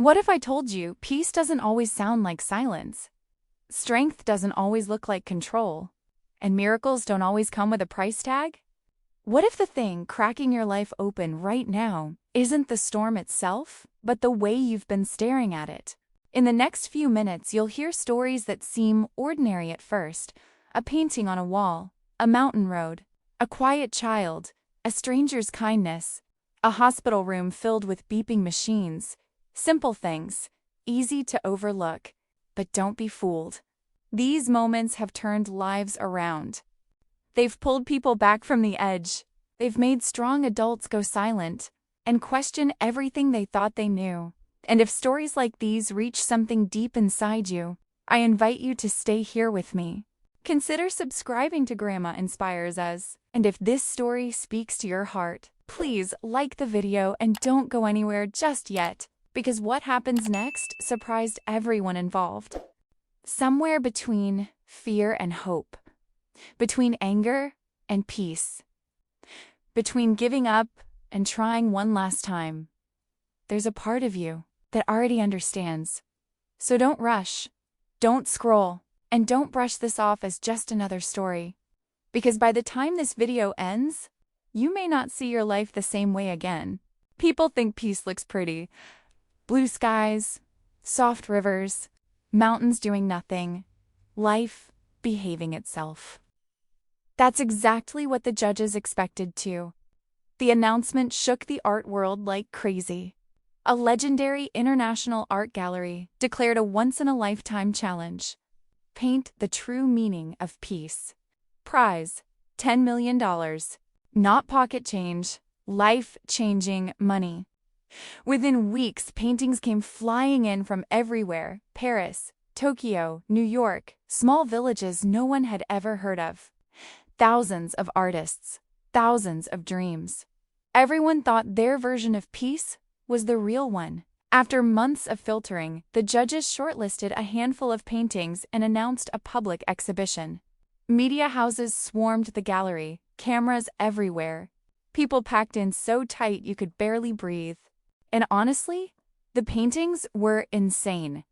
What if I told you peace doesn't always sound like silence? Strength doesn't always look like control, and miracles don't always come with a price tag? What if the thing cracking your life open right now isn't the storm itself, but the way you've been staring at it? In the next few minutes, you'll hear stories that seem ordinary at first: a painting on a wall, a mountain road, a quiet child, a stranger's kindness, a hospital room filled with beeping machines. Simple things, easy to overlook, but don't be fooled. These moments have turned lives around. They've pulled people back from the edge. They've made strong adults go silent and question everything they thought they knew. And if stories like these reach something deep inside you, I invite you to stay here with me. Consider subscribing to Grandma Inspires Us. And if this story speaks to your heart, please like the video and don't go anywhere just yet, because what happens next surprised everyone involved. Somewhere between fear and hope, between anger and peace, between giving up and trying one last time, there's a part of you that already understands. So don't rush, don't scroll, and don't brush this off as just another story. Because by the time this video ends, you may not see your life the same way again. People think peace looks pretty. Blue skies, soft rivers, mountains doing nothing, life behaving itself. That's exactly what the judges expected too. The announcement shook the art world like crazy. A legendary international art gallery declared a once-in-a-lifetime challenge: paint the true meaning of peace. Prize, $10 million. Not pocket change, life-changing money. Within weeks, paintings came flying in from everywhere: Paris, Tokyo, New York, small villages no one had ever heard of. Thousands of artists, thousands of dreams. Everyone thought their version of peace was the real one. After months of filtering, the judges shortlisted a handful of paintings and announced a public exhibition. Media houses swarmed the gallery, cameras everywhere. People packed in so tight you could barely breathe. And honestly, the paintings were insane.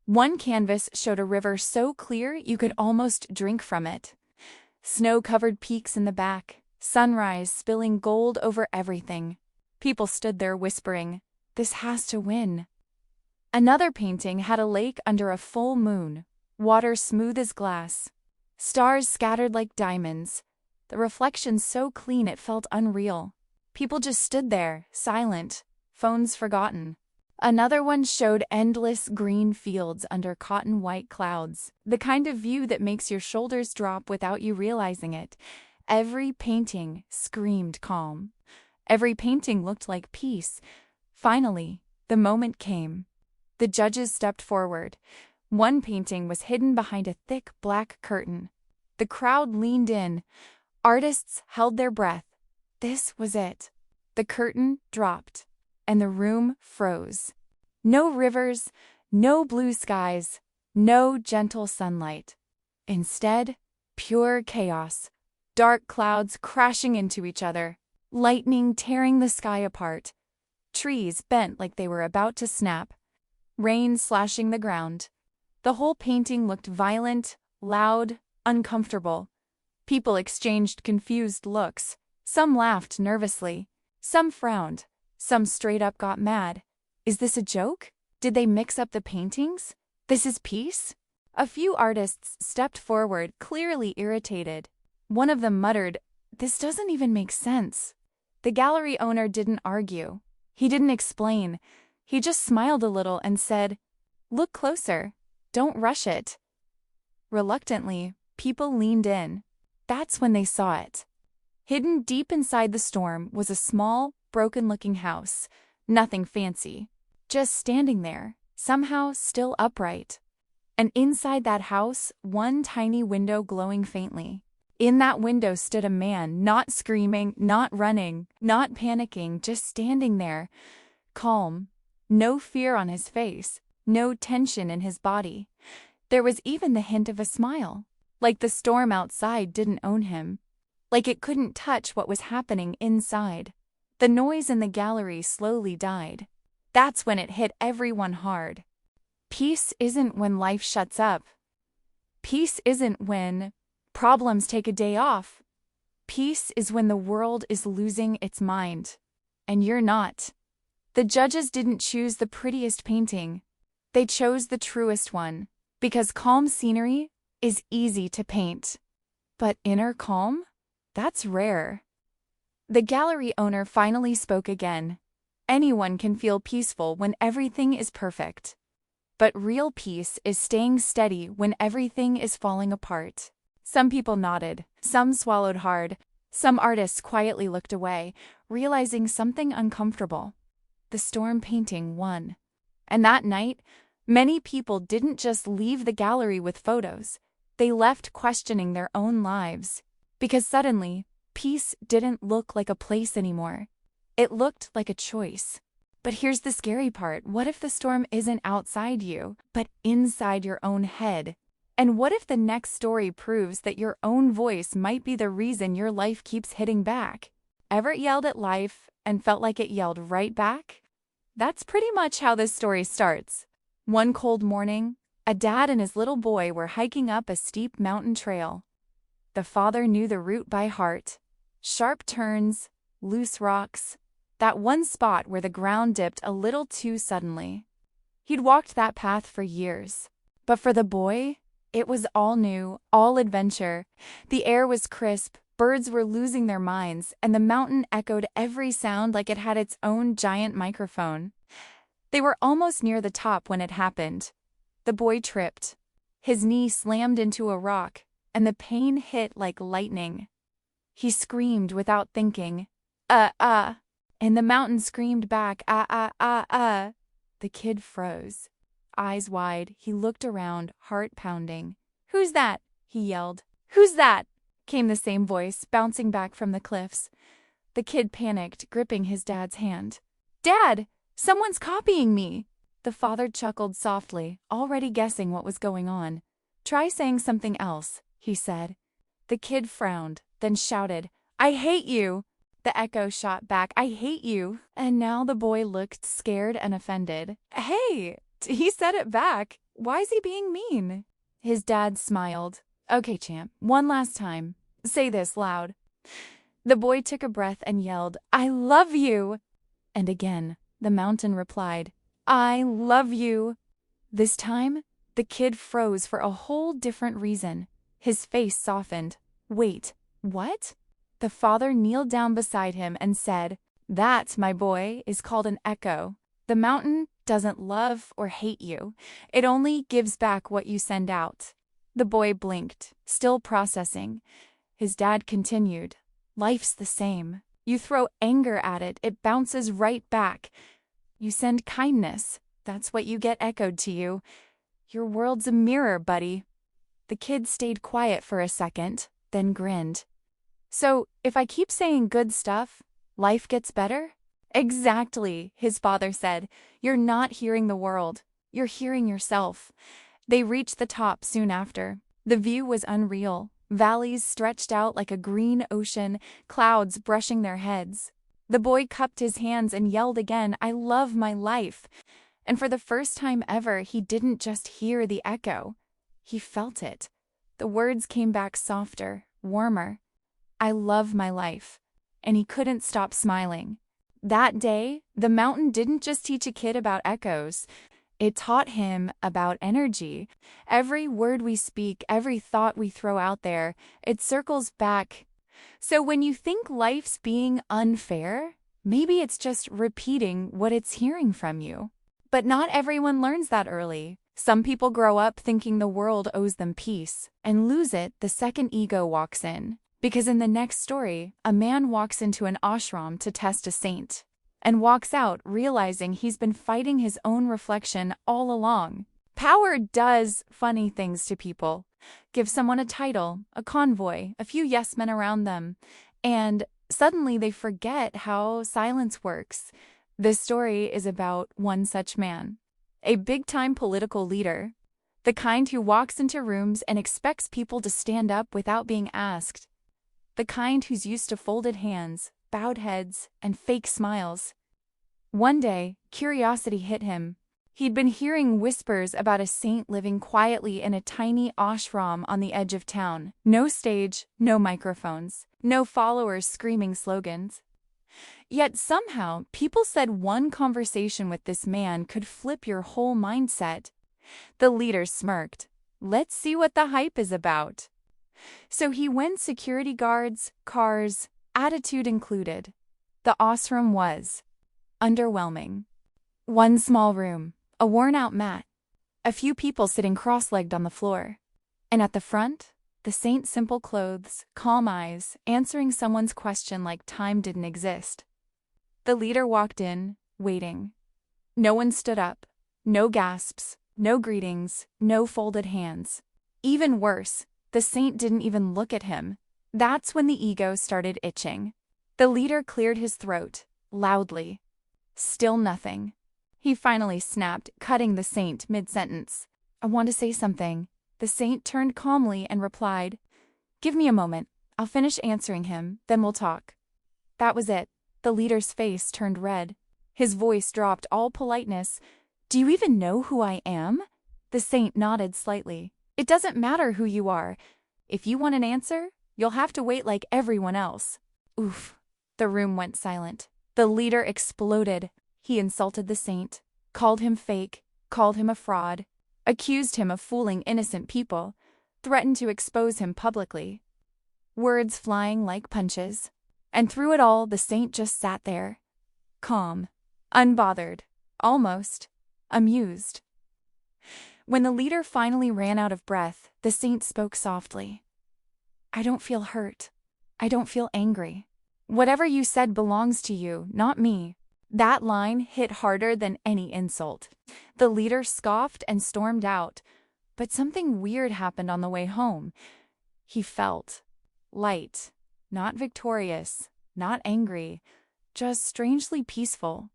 One canvas showed a river so clear you could almost drink from it. Snow-covered peaks in the back, sunrise spilling gold over everything. People stood there whispering, "This has to win." Another painting had a lake under a full moon, water smooth as glass, stars scattered like diamonds, the reflection so clean it felt unreal. People just stood there, silent, phones forgotten. Another one showed endless green fields under cotton white clouds, the kind of view that makes your shoulders drop without you realizing it. Every painting screamed calm. Every painting looked like peace. Finally, the moment came. The judges stepped forward. One painting was hidden behind a thick black curtain. The crowd leaned in. Artists held their breath. This was it. The curtain dropped, and the room froze. No rivers, no blue skies, no gentle sunlight. Instead, pure chaos. Dark clouds crashing into each other, lightning tearing the sky apart, trees bent like they were about to snap, rain slashing the ground. The whole painting looked violent, loud, uncomfortable. People exchanged confused looks. Some laughed nervously. Some frowned. Some straight up got mad. Is this a joke? Did they mix up the paintings? This is peace? A few artists stepped forward, clearly irritated. One of them muttered, "This doesn't even make sense." The gallery owner didn't argue. He didn't explain. He just smiled a little and said, "Look closer. Don't rush it." Reluctantly, people leaned in. That's when they saw it. Hidden deep inside the storm was a small, broken-looking house. Nothing fancy. Just standing there, somehow still upright. And inside that house, one tiny window glowing faintly. In that window stood a man, not screaming, not running, not panicking, just standing there, calm. No fear on his face, no tension in his body. There was even the hint of a smile, like the storm outside didn't own him, like it couldn't touch what was happening inside. The noise in the gallery slowly died. That's when it hit everyone hard. Peace isn't when life shuts up. Peace isn't when problems take a day off. Peace is when the world is losing its mind. And you're not. The judges didn't choose the prettiest painting. They chose the truest one. Because calm scenery is easy to paint. But inner calm? That's rare. The gallery owner finally spoke again. Anyone can feel peaceful when everything is perfect. But real peace is staying steady when everything is falling apart. Some people nodded, some swallowed hard, some artists quietly looked away, realizing something uncomfortable. The storm painting won. And that night, many people didn't just leave the gallery with photos. They left questioning their own lives. Because suddenly, peace didn't look like a place anymore. It looked like a choice. But here's the scary part. What if the storm isn't outside you, but inside your own head? And what if the next story proves that your own voice might be the reason your life keeps hitting back? Ever yelled at life and felt like it yelled right back? That's pretty much how this story starts. One cold morning, a dad and his little boy were hiking up a steep mountain trail. The father knew the route by heart. Sharp turns, loose rocks, that one spot where the ground dipped a little too suddenly. He'd walked that path for years. But for the boy, it was all new, all adventure. The air was crisp, birds were losing their minds, and the mountain echoed every sound like it had its own giant microphone. They were almost near the top when it happened. The boy tripped. His knee slammed into a rock, and the pain hit like lightning. He screamed without thinking, and the mountain screamed back, The kid froze. Eyes wide, he looked around, heart pounding. "Who's that?" he yelled. "Who's that?" came the same voice, bouncing back from the cliffs. The kid panicked, gripping his dad's hand. "Dad, someone's copying me!" The father chuckled softly, already guessing what was going on. "Try saying something else," he said. The kid frowned, then shouted, "I hate you!" The echo shot back, "I hate you!" And now the boy looked scared and offended. "Hey, he said it back. Why's he being mean?" His dad smiled. "Okay, champ, one last time. Say this loud." The boy took a breath and yelled, "I love you!" And again, the mountain replied, "I love you!" This time, the kid froze for a whole different reason. His face softened. "Wait, what?" The father kneeled down beside him and said, "That, my boy, is called an echo. The mountain doesn't love or hate you. It only gives back what you send out." The boy blinked, still processing. His dad continued, "Life's the same. You throw anger at it, it bounces right back. You send kindness, that's what you get echoed to you. Your world's a mirror, buddy." The kid stayed quiet for a second, then grinned. "So, if I keep saying good stuff, life gets better?" "Exactly," his father said. "You're not hearing the world. You're hearing yourself." They reached the top soon after. The view was unreal. Valleys stretched out like a green ocean, clouds brushing their heads. The boy cupped his hands and yelled again, "I love my life." And for the first time ever, he didn't just hear the echo. He felt it. The words came back softer, warmer. "I love my life." And he couldn't stop smiling. That day, the mountain didn't just teach a kid about echoes. It taught him about energy. Every word we speak, every thought we throw out there, it circles back. So when you think life's being unfair, maybe it's just repeating what it's hearing from you. But not everyone learns that early. Some people grow up thinking the world owes them peace and lose it the second ego walks in. Because in the next story, a man walks into an ashram to test a saint and walks out realizing he's been fighting his own reflection all along. Power does funny things to people. Give someone a title, a convoy, a few yes men around them, and suddenly they forget how silence works. This story is about one such man, a big-time political leader, the kind who walks into rooms and expects people to stand up without being asked. The kind who's used to folded hands, bowed heads, and fake smiles. One day, curiosity hit him. He'd been hearing whispers about a saint living quietly in a tiny ashram on the edge of town. No stage, no microphones, no followers screaming slogans. Yet somehow, people said one conversation with this man could flip your whole mindset. The leader smirked. Let's see what the hype is about. So he went security guards, cars, attitude included. The ashram was underwhelming. One small room, a worn-out mat, a few people sitting cross-legged on the floor. And at the front, the saint's simple clothes, calm eyes, answering someone's question like time didn't exist. The leader walked in, waiting. No one stood up, no gasps, no greetings, no folded hands. Even worse, the saint didn't even look at him. That's when the ego started itching. The leader cleared his throat, loudly. Still nothing. He finally snapped, cutting the saint mid-sentence. I want to say something. The saint turned calmly and replied, Give me a moment. I'll finish answering him, then we'll talk. That was it. The leader's face turned red. His voice dropped all politeness. Do you even know who I am? The saint nodded slightly. It doesn't matter who you are. If you want an answer, you'll have to wait like everyone else. Oof. The room went silent. The leader exploded. He insulted the saint, called him fake, called him a fraud, accused him of fooling innocent people, threatened to expose him publicly. Words flying like punches. And through it all, the saint just sat there, calm, unbothered, almost amused. When the leader finally ran out of breath, the saint spoke softly. I don't feel hurt. I don't feel angry. Whatever you said belongs to you, not me. That line hit harder than any insult. The leader scoffed and stormed out, but something weird happened on the way home. He felt light, not victorious, not angry, just strangely peaceful.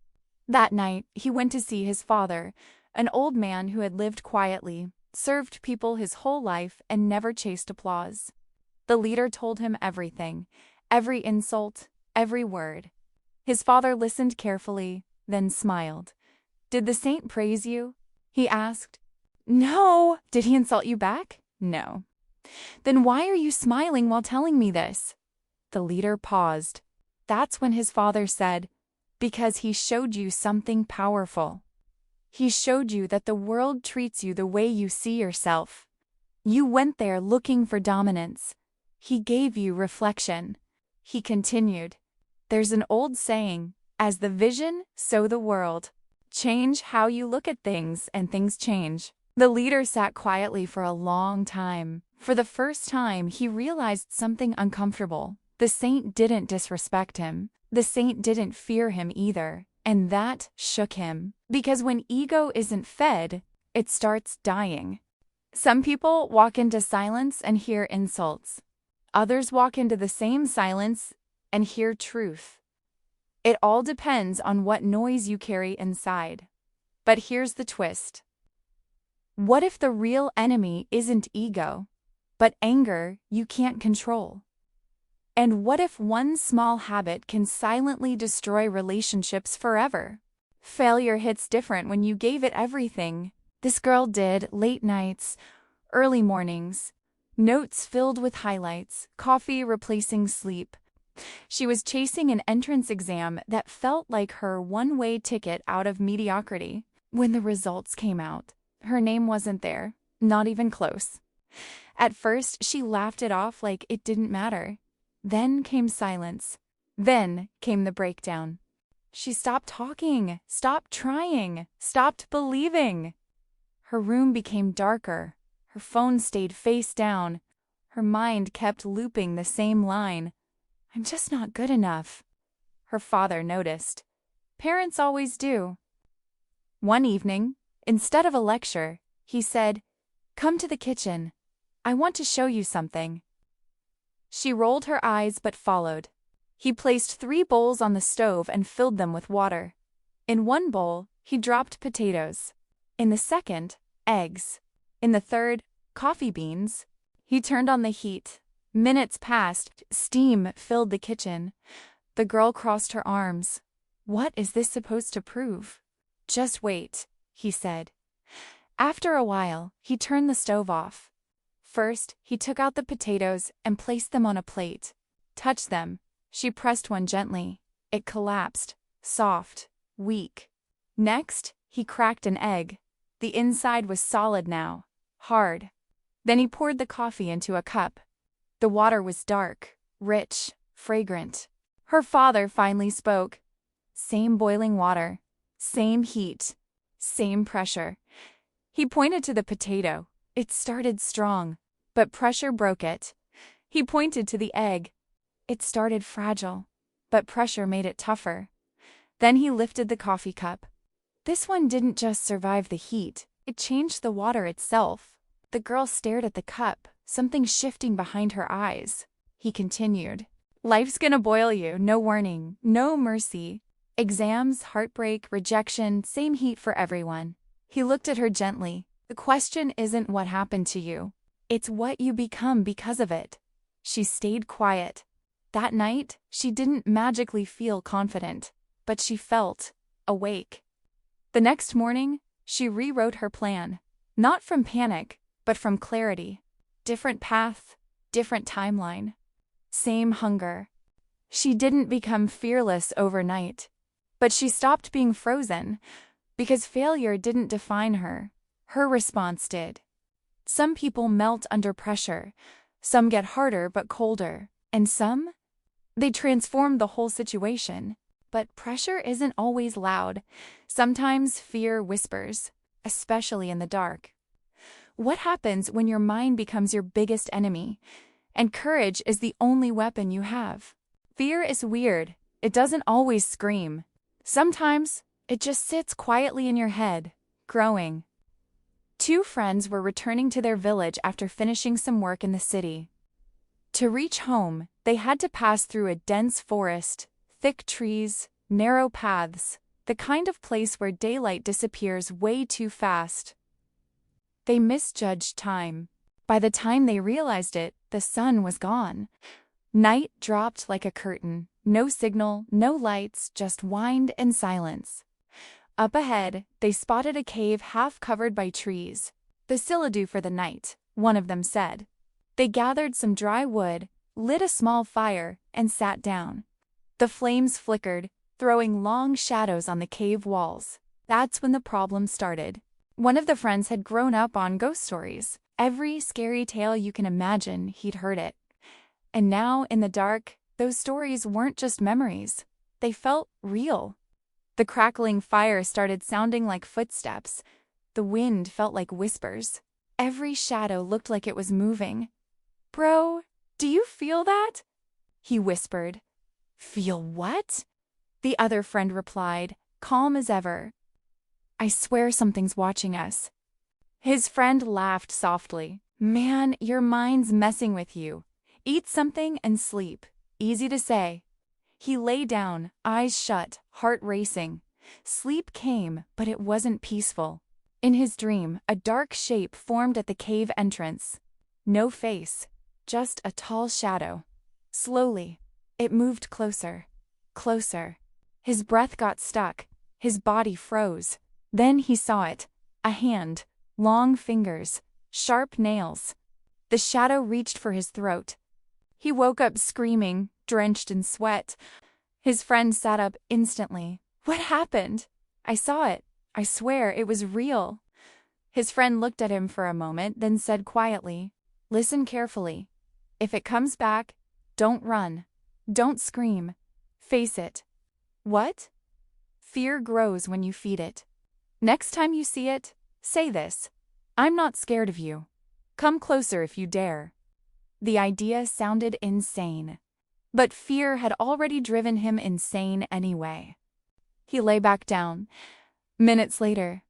That night, he went to see his father, an old man who had lived quietly, served people his whole life, and never chased applause. The leader told him everything, every insult, every word. His father listened carefully, then smiled. Did the saint praise you? He asked. No. Did he insult you back? No. Then why are you smiling while telling me this? The leader paused. That's when his father said, Because he showed you something powerful. He showed you that the world treats you the way you see yourself. You went there looking for dominance. He gave you reflection. He continued, There's an old saying, as the vision, so the world. Change how you look at things and things change. The leader sat quietly for a long time. For the first time, he realized something uncomfortable. The saint didn't disrespect him. The saint didn't fear him either. And that shook him. Because when ego isn't fed, it starts dying. Some people walk into silence and hear insults. Others walk into the same silence and hear truth. It all depends on what noise you carry inside. But here's the twist. What if the real enemy isn't ego, but anger you can't control? And what if one small habit can silently destroy relationships forever? Failure hits different when you gave it everything. This girl did late nights, early mornings, notes filled with highlights, coffee replacing sleep. She was chasing an entrance exam that felt like her one-way ticket out of mediocrity. When the results came out, her name wasn't there, not even close. At first, she laughed it off like it didn't matter. Then came silence. Then came the breakdown. She stopped talking, stopped trying, stopped believing. Her room became darker. Her phone stayed face down. Her mind kept looping the same line. I'm just not good enough. Her father noticed. Parents always do. One evening, instead of a lecture, he said, Come to the kitchen. I want to show you something. She rolled her eyes but followed. He placed 3 bowls on the stove and filled them with water. In one bowl, he dropped potatoes. In the second, eggs. In the third, coffee beans. He turned on the heat. Minutes passed. Steam filled the kitchen. The girl crossed her arms. What is this supposed to prove? Just wait, he said. After a while, he turned the stove off. First, he took out the potatoes and placed them on a plate. Touch them. She pressed one gently. It collapsed, soft, weak. Next, he cracked an egg. The inside was solid now, hard. Then he poured the coffee into a cup. The water was dark, rich, fragrant. Her father finally spoke. Same boiling water, same heat, same pressure. He pointed to the potato. It started strong, but pressure broke it. He pointed to the egg. It started fragile, but pressure made it tougher. Then he lifted the coffee cup. This one didn't just survive the heat, it changed the water itself. The girl stared at the cup, something shifting behind her eyes. He continued. Life's gonna boil you, no warning, no mercy. Exams, heartbreak, rejection, same heat for everyone. He looked at her gently. The question isn't what happened to you. It's what you become because of it. She stayed quiet. That night, she didn't magically feel confident, but she felt awake. The next morning, she rewrote her plan. Not from panic, but from clarity. Different path, different timeline. Same hunger. She didn't become fearless overnight, but she stopped being frozen because failure didn't define her. Her response did. Some people melt under pressure, some get harder but colder, and some, they transform the whole situation. But pressure isn't always loud. Sometimes fear whispers, especially in the dark. What happens when your mind becomes your biggest enemy, and courage is the only weapon you have? Fear is weird. It doesn't always scream. Sometimes, it just sits quietly in your head, growing. Two friends were returning to their village after finishing some work in the city. To reach home, they had to pass through a dense forest, thick trees, narrow paths, the kind of place where daylight disappears way too fast. They misjudged time. By the time they realized it, the sun was gone. Night dropped like a curtain. No signal, no lights, just wind and silence. Up ahead, they spotted a cave half covered by trees. The Siladu for the night, one of them said. They gathered some dry wood, lit a small fire, and sat down. The flames flickered, throwing long shadows on the cave walls. That's when the problem started. One of the friends had grown up on ghost stories. Every scary tale you can imagine, he'd heard it. And now, in the dark, those stories weren't just memories. They felt real. The crackling fire started sounding like footsteps. The wind felt like whispers. Every shadow looked like it was moving. "Bro, do you feel that?" he whispered. "Feel what?" the other friend replied, calm as ever. "I swear something's watching us." His friend laughed softly. "Man, your mind's messing with you. Eat something and sleep. Easy to say." He lay down, eyes shut, heart racing. Sleep came, but it wasn't peaceful. In his dream, a dark shape formed at the cave entrance. No face, just a tall shadow. Slowly, it moved closer, closer. His breath got stuck, his body froze. Then he saw it, a hand, long fingers, sharp nails. The shadow reached for his throat. He woke up screaming, drenched in sweat. His friend sat up instantly. "What happened?" "I saw it. I swear it was real." His friend looked at him for a moment, then said quietly, "Listen carefully. If it comes back, don't run. Don't scream. Face it." "What?" "Fear grows when you feed it. Next time you see it, say this: 'I'm not scared of you. Come closer if you dare.'" The idea sounded insane. But fear had already driven him insane anyway. He lay back down. Minutes later,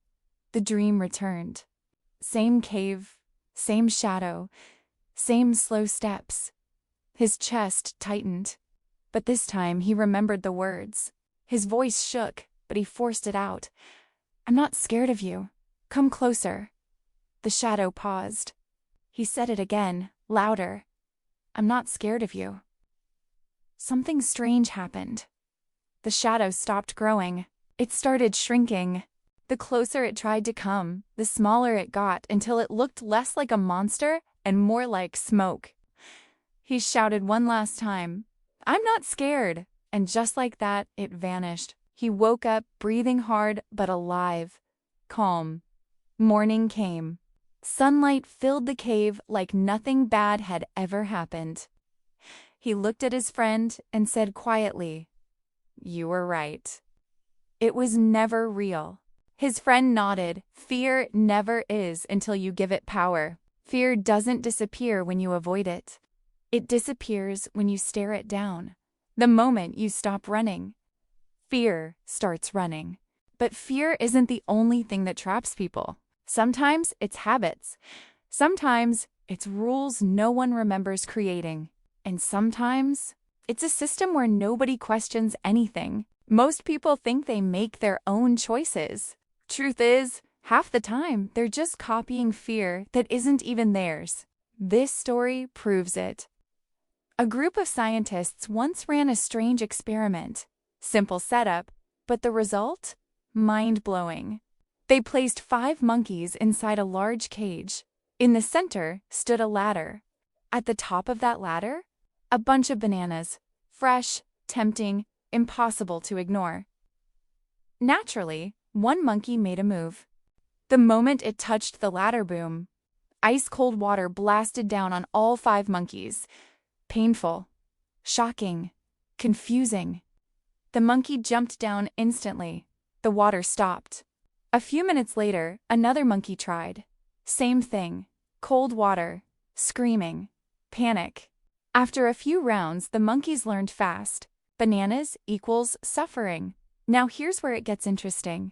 the dream returned. Same cave, same shadow, same slow steps. His chest tightened, but this time he remembered the words. His voice shook, but he forced it out. "I'm not scared of you. Come closer." The shadow paused. He said it again, louder. "I'm not scared of you." Something strange happened. the shadow stopped growing. It started shrinking. The closer it tried to come, the smaller it got until it looked less like a monster and more like smoke. He shouted one last time, "I'm not scared," and just like that, it vanished. He woke up, breathing hard but alive, calm. Morning came. Sunlight filled the cave like nothing bad had ever happened. He looked at his friend and said quietly, "You were right. It was never real." His friend nodded. Fear never is until you give it power. Fear doesn't disappear when you avoid it. It disappears when you stare it down. The moment you stop running, fear starts running. But fear isn't the only thing that traps people. Sometimes it's habits. Sometimes it's rules no one remembers creating. And sometimes it's a system where nobody questions anything. Most people think they make their own choices. Truth is, half the time, they're just copying fear that isn't even theirs. This story proves it. A group of scientists once ran a strange experiment. Simple setup, but the result? Mind-blowing. They placed 5 monkeys inside a large cage. In the center stood a ladder. At the top of that ladder, a bunch of bananas. Fresh, tempting, impossible to ignore. Naturally, one monkey made a move. The moment it touched the ladder boom, ice-cold water blasted down on all 5 monkeys. Painful, shocking, confusing. The monkey jumped down instantly. The water stopped. A few minutes later, another monkey tried. Same thing. Cold water, screaming, panic. After a few rounds, the monkeys learned fast. Bananas equals suffering. Now here's where it gets interesting.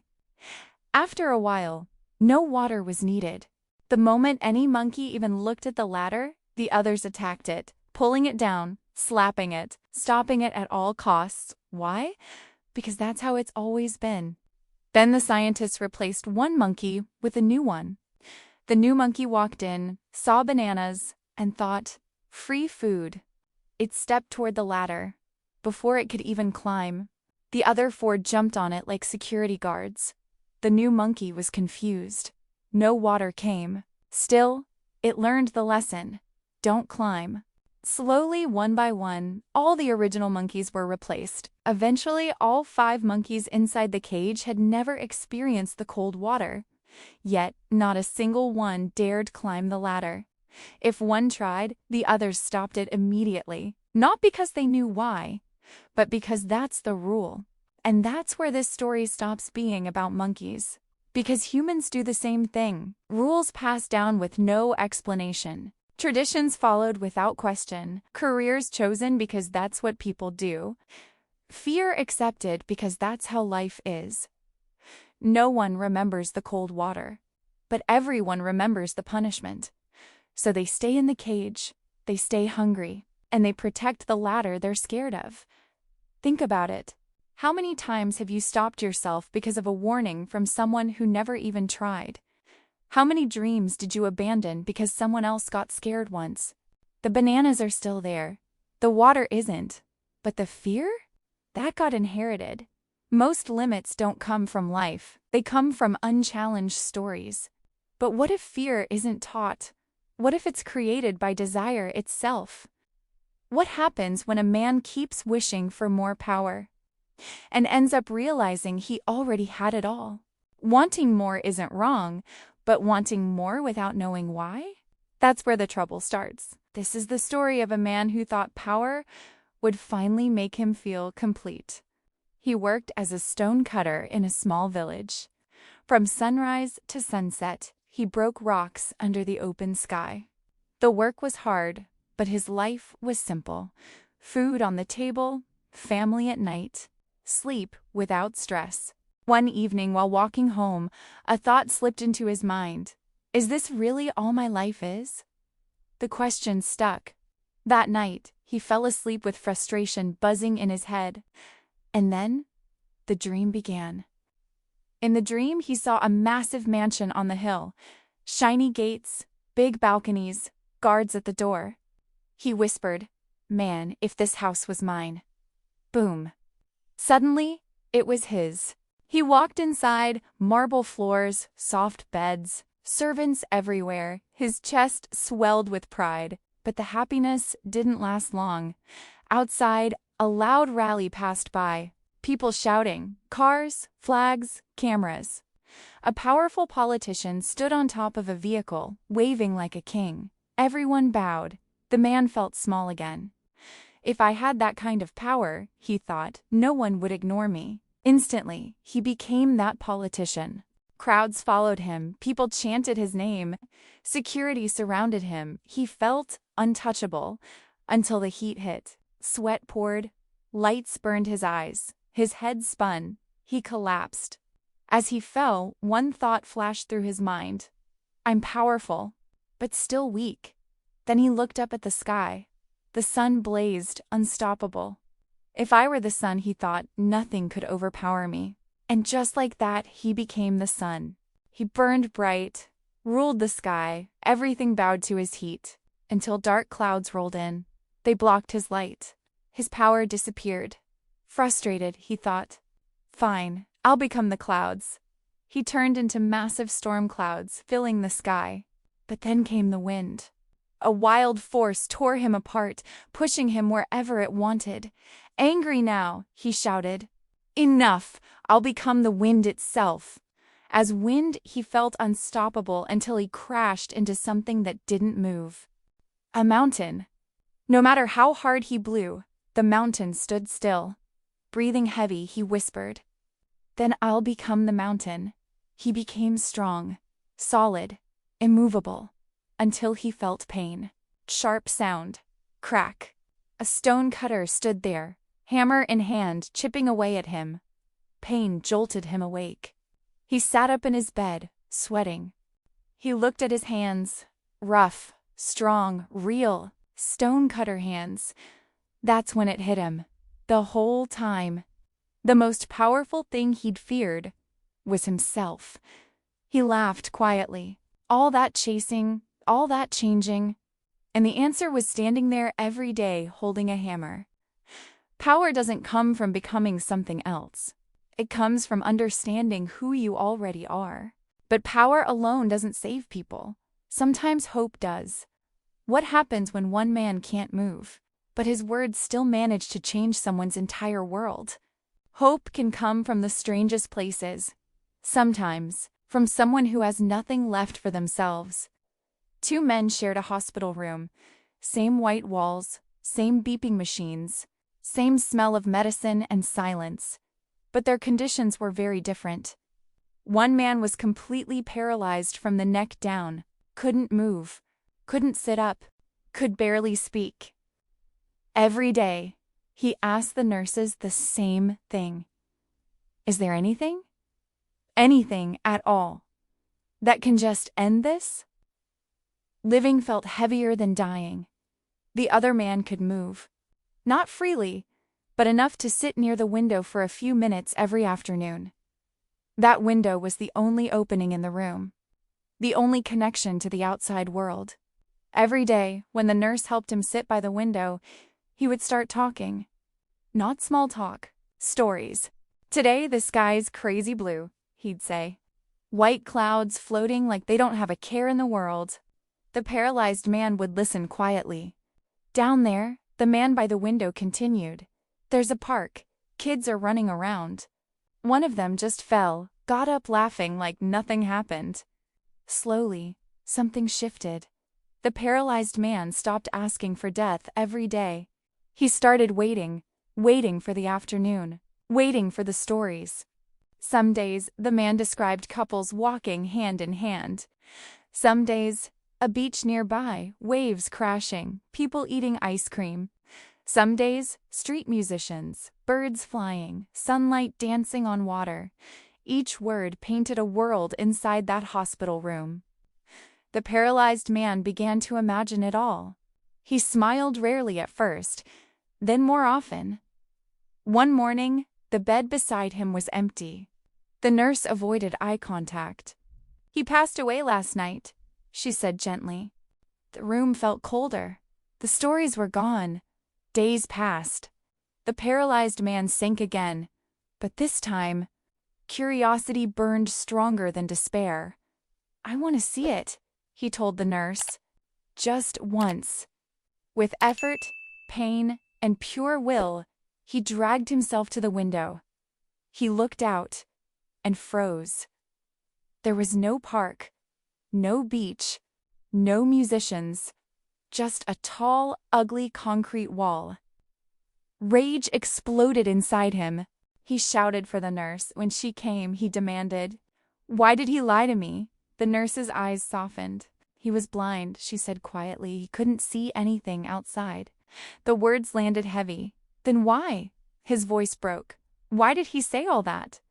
After a while, no water was needed. The moment any monkey even looked at the ladder, the others attacked it, pulling it down, slapping it, stopping it at all costs. Why? Because that's how it's always been. Then the scientists replaced one monkey with a new one. The new monkey walked in, saw bananas, and thought, "Free food." It stepped toward the ladder. Before it could even climb, the other 4 jumped on it like security guards. The new monkey was confused. No water came. Still, it learned the lesson. Don't climb. Slowly, one by one, all the original monkeys were replaced. Eventually, all 5 monkeys inside the cage had never experienced the cold water. Yet, not a single one dared climb the ladder. If one tried, the others stopped it immediately. Not because they knew why, but because that's the rule. And that's where this story stops being about monkeys. Because humans do the same thing. Rules passed down with no explanation. Traditions followed without question. Careers chosen because that's what people do. Fear accepted because that's how life is. No one remembers the cold water, but everyone remembers the punishment. So they stay in the cage, they stay hungry, and they protect the ladder they're scared of. Think about it. How many times have you stopped yourself because of a warning from someone who never even tried? How many dreams did you abandon because someone else got scared once? The bananas are still there. The water isn't. But the fear? That got inherited. Most limits don't come from life. They come from unchallenged stories. But what if fear isn't taught? What if it's created by desire itself? What happens when a man keeps wishing for more power and ends up realizing he already had it all? Wanting more isn't wrong, but wanting more without knowing why? That's where the trouble starts. This is the story of a man who thought power would finally make him feel complete. He worked as a stone cutter in a small village. From sunrise to sunset, he broke rocks under the open sky. The work was hard, but his life was simple. Food on the table, family at night, sleep without stress. One evening while walking home, a thought slipped into his mind. Is this really all my life is? The question stuck. That night, he fell asleep with frustration buzzing in his head. And then, the dream began. In the dream, he saw a massive mansion on the hill. Shiny gates, big balconies, guards at the door. He whispered, "Man, if this house was mine." Boom. Suddenly, it was his. He walked inside, marble floors, soft beds, servants everywhere. His chest swelled with pride, but the happiness didn't last long. Outside, a loud rally passed by, people shouting, cars, flags, cameras. A powerful politician stood on top of a vehicle, waving like a king. Everyone bowed. The man felt small again. If I had that kind of power, he thought, no one would ignore me. Instantly, he became that politician. Crowds followed him, people chanted his name. Security surrounded him. He felt untouchable until the heat hit. Sweat poured. Lights burned his eyes. His head spun. He collapsed. As he fell, one thought flashed through his mind. I'm powerful, but still weak. Then he looked up at the sky. The sun blazed, unstoppable. If I were the sun, he thought, nothing could overpower me. And just like that, he became the sun. He burned bright, ruled the sky, everything bowed to his heat, until dark clouds rolled in. They blocked his light. His power disappeared. Frustrated, he thought, fine, I'll become the clouds. He turned into massive storm clouds, filling the sky. But then came the wind. A wild force tore him apart, pushing him wherever it wanted. Angry now, he shouted, enough! I'll become the wind itself. As wind, he felt unstoppable until he crashed into something that didn't move. A mountain. No matter how hard he blew, the mountain stood still. Breathing heavy, he whispered, then I'll become the mountain. He became strong, solid, immovable, until he felt pain. Sharp sound. Crack. A stone cutter stood there, hammer in hand, chipping away at him. Pain jolted him awake. He sat up in his bed, sweating. He looked at his hands. Rough, strong, real, stone cutter hands. That's when it hit him. The whole time. The most powerful thing he'd feared was himself. He laughed quietly. All that chasing, all that changing, and the answer was standing there every day holding a hammer. Power doesn't come from becoming something else. It comes from understanding who you already are. But power alone doesn't save people. Sometimes hope does. What happens when one man can't move, but his words still manage to change someone's entire world? Hope can come from the strangest places. Sometimes, from someone who has nothing left for themselves. Two men shared a hospital room. Same white walls, same beeping machines, same smell of medicine and silence. But their conditions were very different. One man was completely paralyzed from the neck down, couldn't move, couldn't sit up, could barely speak. Every day, he asked the nurses the same thing. Is there anything? Anything at all that can just end this? Living felt heavier than dying. The other man could move. Not freely, but enough to sit near the window for a few minutes every afternoon. That window was the only opening in the room, the only connection to the outside world. Every day, when the nurse helped him sit by the window, he would start talking. Not small talk, stories. Today the sky's crazy blue, he'd say. White clouds floating like they don't have a care in the world. The paralyzed man would listen quietly. Down there, the man by the window continued. There's a park. Kids are running around. One of them just fell, got up laughing like nothing happened. Slowly, something shifted. The paralyzed man stopped asking for death every day. He started waiting for the afternoon, waiting for the stories. Some days, the man described couples walking hand in hand. Some days, a beach nearby, waves crashing, people eating ice cream. Some days, street musicians, birds flying, sunlight dancing on water. Each word painted a world inside that hospital room. The paralyzed man began to imagine it all. He smiled rarely at first, then more often. One morning, the bed beside him was empty. The nurse avoided eye contact. He passed away last night, she said gently. The room felt colder. The stories were gone. Days passed. The paralyzed man sank again, but this time, curiosity burned stronger than despair. "I want to see it," he told the nurse. Just once. With effort, pain, and pure will, he dragged himself to the window. He looked out and froze. There was no park, no beach, no musicians, just a tall, ugly concrete wall. Rage exploded inside him. He shouted for the nurse. When she came, he demanded, "Why did he lie to me?" The nurse's eyes softened. "He was blind," she said quietly. "He couldn't see anything outside." The words landed heavy. "Then why?" His voice broke. "Why did he say all that?"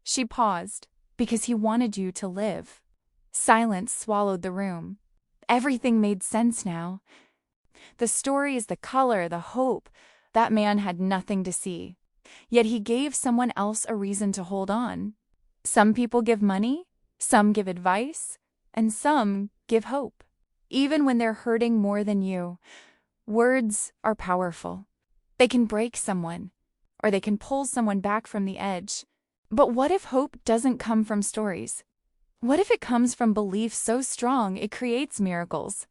She paused. "Because he wanted you to live." Silence swallowed the room. Everything made sense now. The stories, the color, the hope. That man had nothing to see. Yet he gave someone else a reason to hold on. Some people give money, some give advice, and some give hope. Even when they're hurting more than you, words are powerful. They can break someone, or they can pull someone back from the edge. But what if hope doesn't come from stories? What if it comes from belief so strong it creates miracles?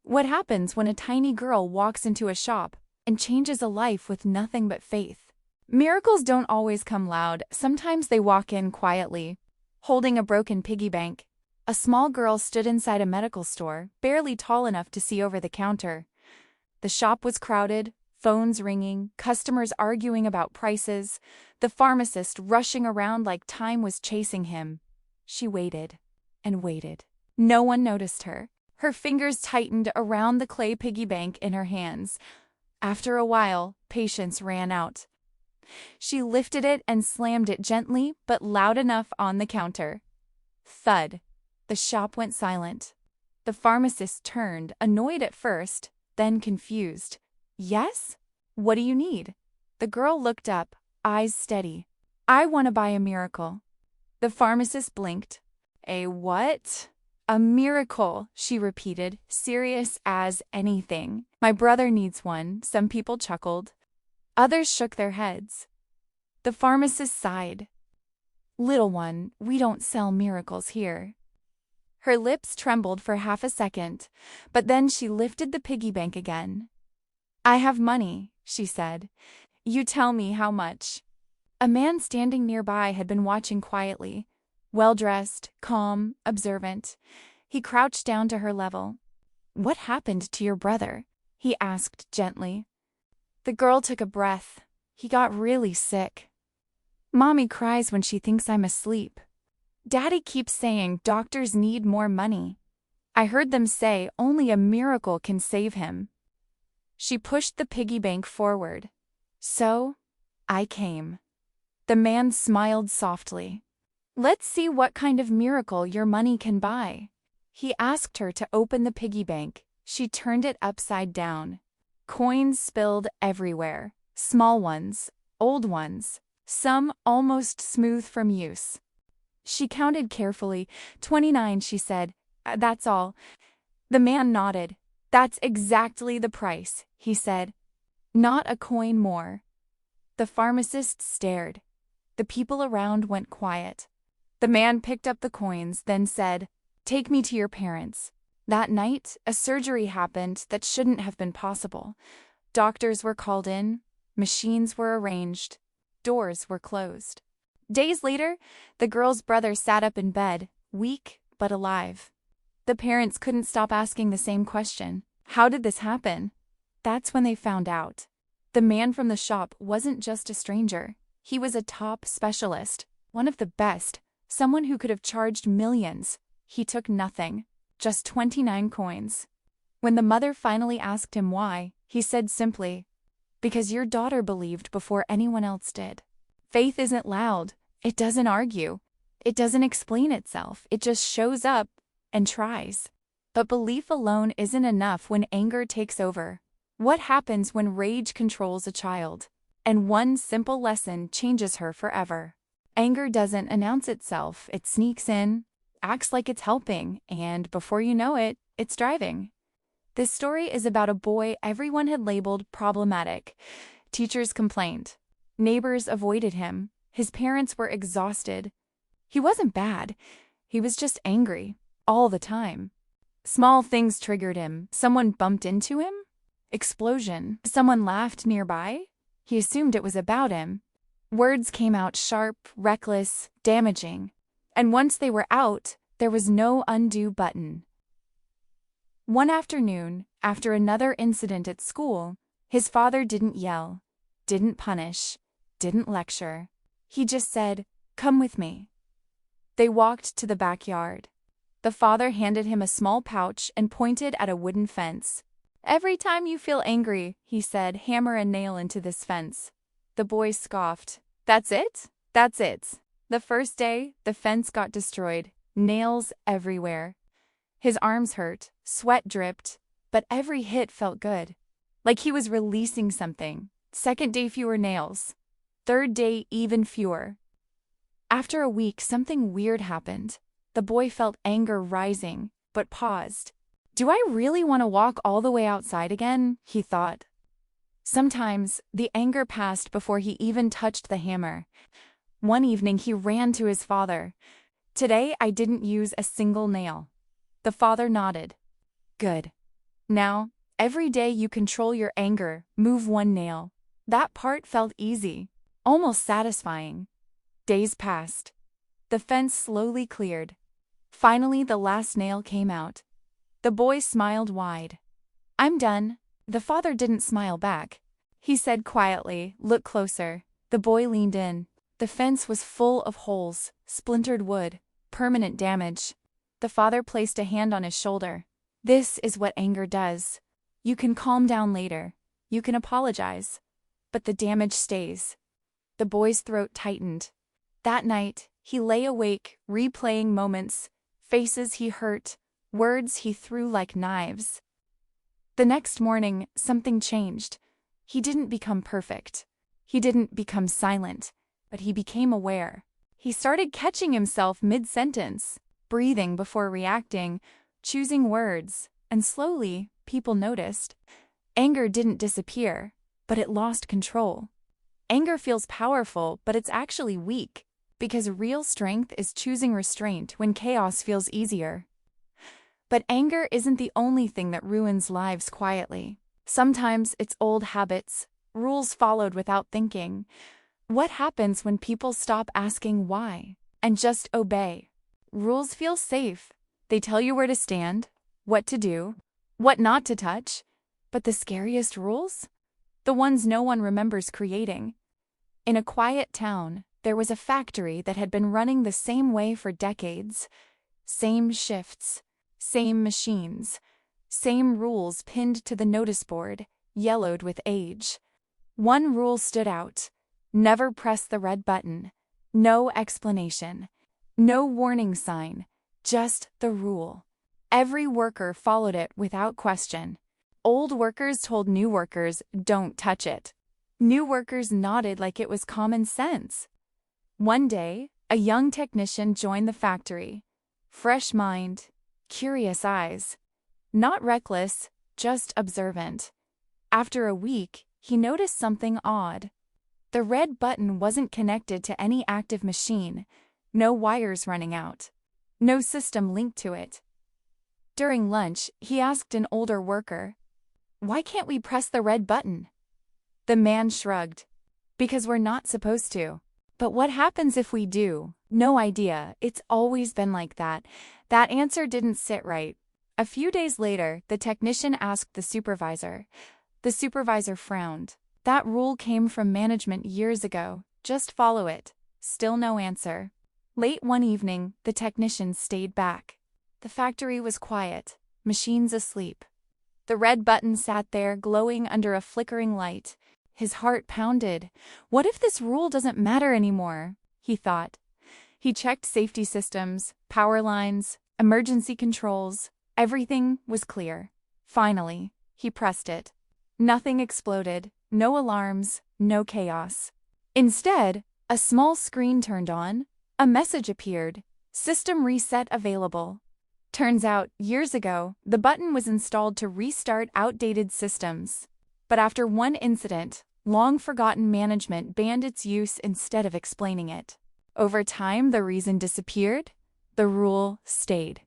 What happens when a tiny girl walks into a shop and changes a life with nothing but faith? Miracles don't always come loud. Sometimes they walk in quietly. Holding a broken piggy bank, a small girl stood inside a medical store, barely tall enough to see over the counter. The shop was crowded, phones ringing, customers arguing about prices, the pharmacist rushing around like time was chasing him. She waited and waited. No one noticed her. Her fingers tightened around the clay piggy bank in her hands. After a while, patience ran out. She lifted it and slammed it gently but loud enough on the counter. Thud. The shop went silent. The pharmacist turned, annoyed at first, then confused. "Yes? What do you need?" The girl looked up, eyes steady. "I want to buy a miracle." The pharmacist blinked. "A what?" "A miracle," she repeated, serious as anything. "My brother needs one." Some people chuckled. Others shook their heads. The pharmacist sighed. "Little one, we don't sell miracles here." Her lips trembled for half a second, but then she lifted the piggy bank again. "I have money," she said. "You tell me how much." A man standing nearby had been watching quietly, well-dressed, calm, observant. He crouched down to her level. "What happened to your brother?" he asked gently. The girl took a breath. "He got really sick. Mommy cries when she thinks I'm asleep. Daddy keeps saying doctors need more money. I heard them say only a miracle can save him." She pushed the piggy bank forward. "So, I came." The man smiled softly. "Let's see what kind of miracle your money can buy." He asked her to open the piggy bank. She turned it upside down. Coins spilled everywhere. Small ones, old ones, some almost smooth from use. She counted carefully. 29, she said. That's all." The man nodded. "That's exactly the price," he said. "Not a coin more." The pharmacist stared. The people around went quiet. The man picked up the coins, then said, "Take me to your parents." That night, a surgery happened that shouldn't have been possible. Doctors were called in, machines were arranged, doors were closed. Days later, the girl's brother sat up in bed, weak but alive. The parents couldn't stop asking the same question. How did this happen? That's when they found out. The man from the shop wasn't just a stranger. He was a top specialist, one of the best, someone who could have charged millions. He took nothing, just 29 coins. When the mother finally asked him why, he said simply, "Because your daughter believed before anyone else did." Faith isn't loud. It doesn't argue. It doesn't explain itself. It just shows up and tries. But belief alone isn't enough when anger takes over. What happens when rage controls a child? And one simple lesson changes her forever. Anger doesn't announce itself. It sneaks in, acts like it's helping, and before you know it, it's driving. This story is about a boy everyone had labeled problematic. Teachers complained. Neighbors avoided him. His parents were exhausted. He wasn't bad. He was just angry. All the time. Small things triggered him. Someone bumped into him? Explosion. Someone laughed nearby? He assumed it was about him. Words came out sharp, reckless, damaging. And once they were out, there was no undo button. One afternoon, after another incident at school, his father didn't yell, didn't punish, didn't lecture. He just said, "Come with me." They walked to the backyard. The father handed him a small pouch and pointed at a wooden fence. "Every time you feel angry," he said, "hammer a nail into this fence." The boy scoffed. "That's it? That's it." The first day, the fence got destroyed. Nails everywhere. His arms hurt, sweat dripped, but every hit felt good. Like he was releasing something. Second day, fewer nails. Third day, even fewer. After a week, something weird happened. The boy felt anger rising, but paused. "Do I really want to walk all the way outside again?" he thought. Sometimes, the anger passed before he even touched the hammer. One evening, he ran to his father. "Today, I didn't use a single nail." The father nodded. "Good. Now, every day you control your anger, move one nail." That part felt easy, almost satisfying. Days passed. The fence slowly cleared. Finally, the last nail came out. The boy smiled wide. "I'm done." The father didn't smile back. He said quietly, "Look closer." The boy leaned in. The fence was full of holes, splintered wood, permanent damage. The father placed a hand on his shoulder. "This is what anger does. You can calm down later. You can apologize. But the damage stays." The boy's throat tightened. That night, he lay awake, replaying moments, faces he hurt, words he threw like knives. The next morning, something changed. He didn't become perfect. He didn't become silent, but he became aware. He started catching himself mid-sentence, breathing before reacting, choosing words, and slowly, people noticed. Anger didn't disappear, but it lost control. Anger feels powerful, but it's actually weak, because real strength is choosing restraint when chaos feels easier. But anger isn't the only thing that ruins lives quietly. Sometimes it's old habits, rules followed without thinking. What happens when people stop asking why and just obey? Rules feel safe. They tell you where to stand, what to do, what not to touch. But the scariest rules? The ones no one remembers creating. In a quiet town, there was a factory that had been running the same way for decades. Same shifts, same machines, same rules pinned to the notice board, yellowed with age. One rule stood out: never press the red button. No explanation. No warning sign. Just the rule. Every worker followed it without question. Old workers told new workers, "Don't touch it." New workers nodded like it was common sense. One day, a young technician joined the factory. Fresh mind, curious eyes. Not reckless, just observant. After a week, he noticed something odd. The red button wasn't connected to any active machine, no wires running out, no system linked to it. During lunch, he asked an older worker, "Why can't we press the red button?" The man shrugged. "Because we're not supposed to." "But what happens if we do?" "No idea. It's always been like that." That answer didn't sit right. A few days later, the technician asked the supervisor. The supervisor frowned. That rule came from management years ago. Just follow it. Still no answer. Late one evening, the technician stayed back. The factory was quiet, machines asleep. The red button sat there glowing under a flickering light. His heart pounded. What if this rule doesn't matter anymore? He thought. He checked safety systems, power lines, emergency controls. Everything was clear. Finally, he pressed it. Nothing exploded, no alarms, no chaos. Instead, a small screen turned on. A message appeared. System reset available. Turns out, years ago, the button was installed to restart outdated systems. But after one incident, Long-forgotten management banned its use instead of explaining it. Over time, the reason disappeared, the rule stayed.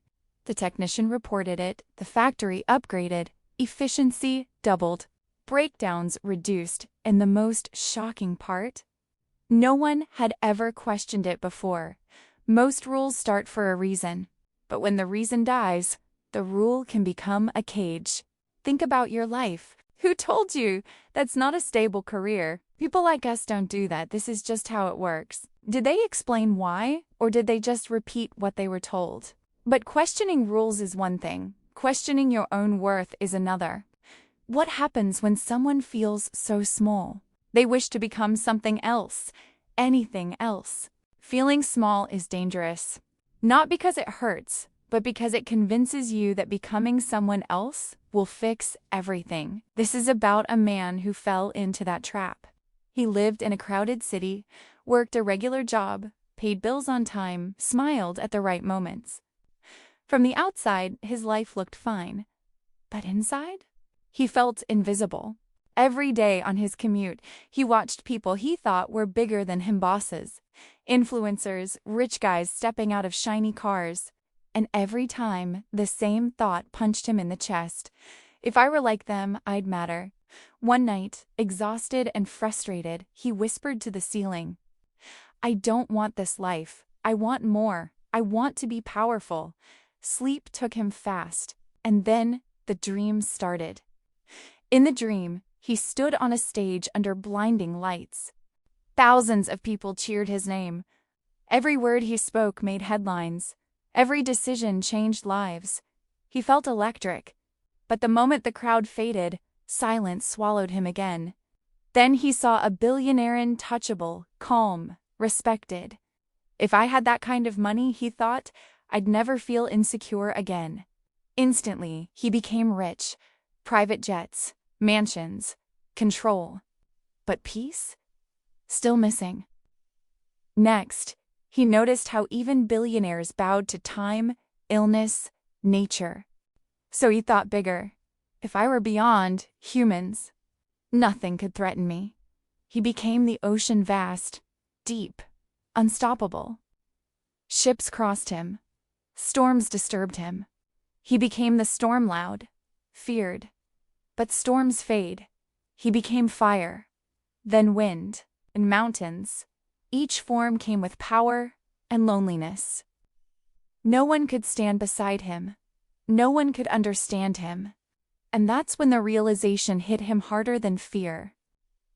The technician reported it, the factory upgraded, efficiency doubled, breakdowns reduced, and the most shocking part? No one had ever questioned it before. Most rules start for a reason, but when the reason dies, the rule can become a cage. Think about your life. Who told you that's not a stable career? People like us don't do that. This is just how it works. Did they explain why, or did they just repeat what they were told? But questioning rules is one thing. Questioning your own worth is another. What happens when someone feels so small? They wish to become something else, anything else. Feeling small is dangerous. Not because it hurts, but because it convinces you that becoming someone else will fix everything. This is about a man who fell into that trap. He lived in a crowded city, worked a regular job, paid bills on time, smiled at the right moments. From the outside, his life looked fine. But inside, he felt invisible. Every day on his commute, he watched people he thought were bigger than him bosses. Influencers, rich guys stepping out of shiny cars. And every time, the same thought punched him in the chest. If I were like them, I'd matter. One night, exhausted and frustrated, he whispered to the ceiling, "I don't want this life. I want more. I want to be powerful." Sleep took him fast, and then the dream started. In the dream, he stood on a stage under blinding lights. Thousands of people cheered his name. Every word he spoke made headlines. Every decision changed lives. He felt electric. But the moment the crowd faded, silence swallowed him again. Then he saw a billionaire, untouchable, calm, respected. If I had that kind of money, he thought, I'd never feel insecure again. Instantly, he became rich. Private jets, mansions, control. But peace? Still missing. Next, he noticed how even billionaires bowed to time, illness, nature. So he thought bigger. If I were beyond humans, nothing could threaten me. He became the ocean vast, deep, unstoppable. Ships crossed him. Storms disturbed him. He became the storm loud, feared. But storms fade. He became fire, then wind, and mountains. Each form came with power and loneliness. No one could stand beside him. No one could understand him. And that's when the realization hit him harder than fear.